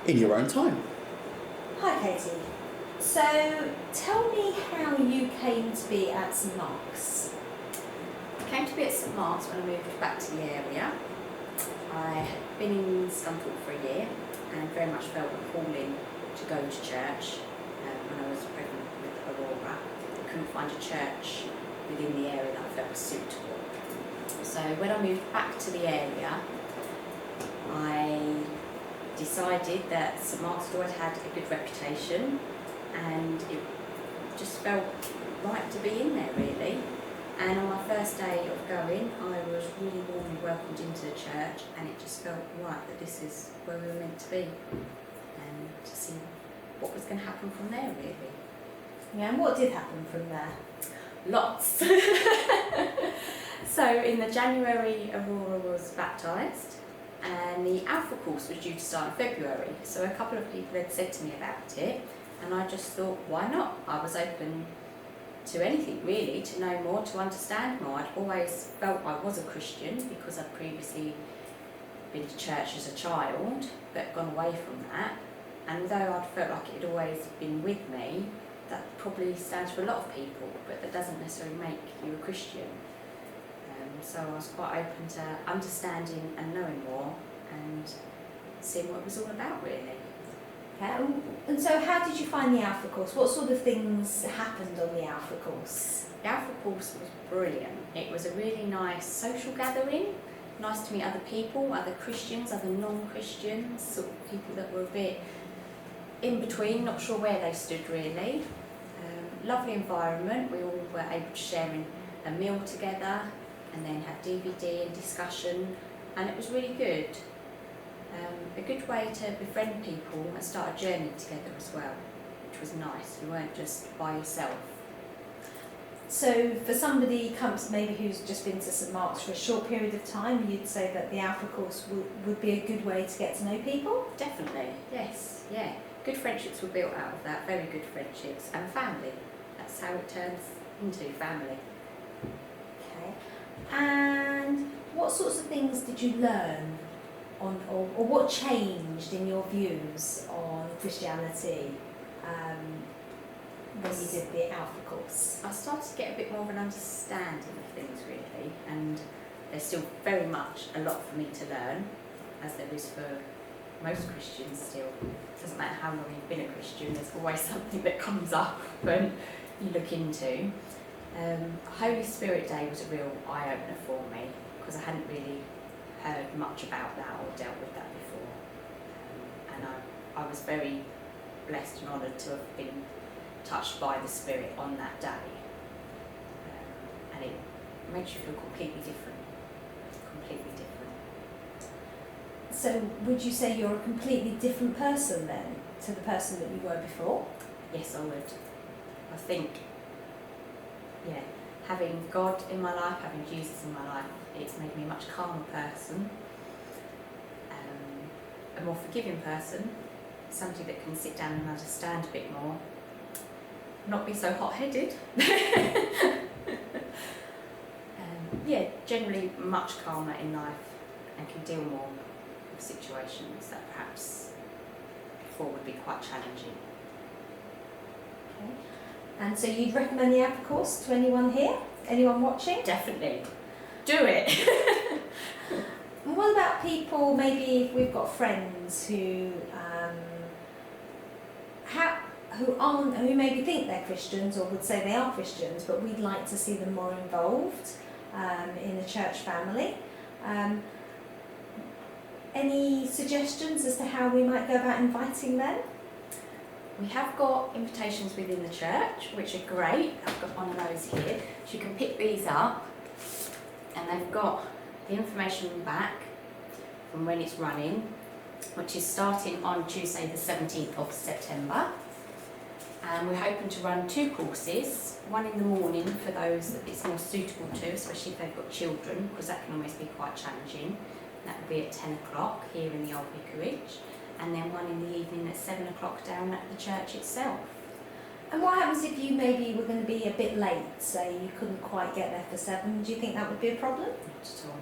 in your own time. Hi Katie. So tell me how you came to be at St Mark's. I came to be at St Mark's when I moved back to the area. I had been in Scunthorpe for a year and very much felt a calling to go to church when I was pregnant with Aurora. I couldn't find a church within the area that I felt was suitable. So when I moved back to the area, I decided that St Mark's had always had a good reputation and it just felt right to be in there really. And on my first day of going, I was really warmly welcomed into the church and it just felt right that this is where we were meant to be and to see what was going to happen from there really. Yeah, and what did happen from there? Lots. So in the January, Aurora was baptised and the Alpha course was due to start in February. So a couple of people had said to me about it and I just thought, why not? I was open to anything really, to know more, to understand more. I'd always felt I was a Christian because I'd previously been to church as a child but gone away from that, and although I'd felt like it had always been with me, that probably stands for a lot of people, but that doesn't necessarily make you a Christian. So I was quite open to understanding and knowing more and seeing what it was all about really. Okay. And so how did you find the Alpha course? What sort of things happened on the Alpha course? The Alpha course was brilliant. It was a really nice social gathering, nice to meet other people, other Christians, other non-Christians, sort of people that were a bit in between, not sure where they stood really. Lovely environment, we all were able to share in a meal together and then have DVD and discussion, and it was really good. A good way to befriend people and start a journey together as well, which was nice. You weren't just by yourself. So for somebody maybe who's just been to St Mark's for a short period of time, you'd say that the Alpha course would be a good way to get to know people? Definitely, yes, yeah. Good friendships were built out of that, very good friendships, and family. That's how it turns into family. Okay. And what sorts of things did you learn on, or what changed in your views on Christianity when you did the Alpha course? I started to get a bit more of an understanding of things really, and there's still very much a lot for me to learn, as there is for most Christians still. It doesn't matter how long you've been a Christian, there's always something that comes up and you look into. Holy Spirit Day was a real eye-opener for me because I hadn't really heard much about that or dealt with that before. And I was very blessed and honoured to have been touched by the Spirit on that day. And it makes you feel completely different. Completely different. So would you say you're a completely different person then to the person that you were before? Yes, I would. I think, yeah, having God in my life, having Jesus in my life, it's made me a much calmer person, a more forgiving person, somebody that can sit down and understand a bit more, not be so hot-headed. Yeah, generally much calmer in life and can deal more with situations that perhaps before would be quite challenging. Okay. And so you'd recommend the Alpha course to anyone here? Anyone watching? Definitely. Do it. And what about people, maybe if we've got friends who who maybe think they're Christians or would say they are Christians, but we'd like to see them more involved in the church family. Any suggestions as to how we might go about inviting them? We have got invitations within the church, which are great. I've got one of those here. So you can pick these up, and they've got the information back from when it's running, which is starting on Tuesday the 17th of September. And we're hoping to run 2 courses, one in the morning for those that it's more suitable to, especially if they've got children, because that can always be quite challenging. That will be at 10 o'clock here in the Old Vicarage, and then one in the evening at 7 o'clock down at the church itself. And what happens if you maybe were going to be a bit late, say you couldn't quite get there for 7? Do you think that would be a problem? Not at all.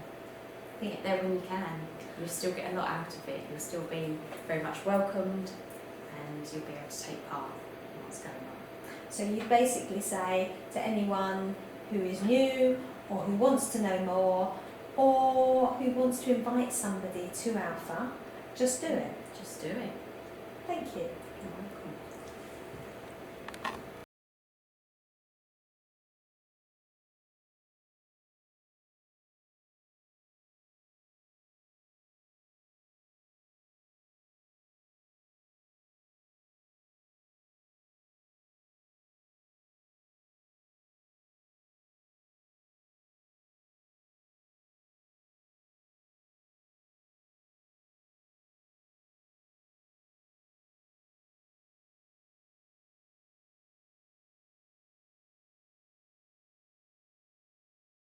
Get there when you can. You'll still get a lot out of it. You'll still be very much welcomed, and you'll be able to take part in what's going on. So you basically say to anyone who is new or who wants to know more or who wants to invite somebody to Alpha, just do it. Just do it. Thank you. You're welcome.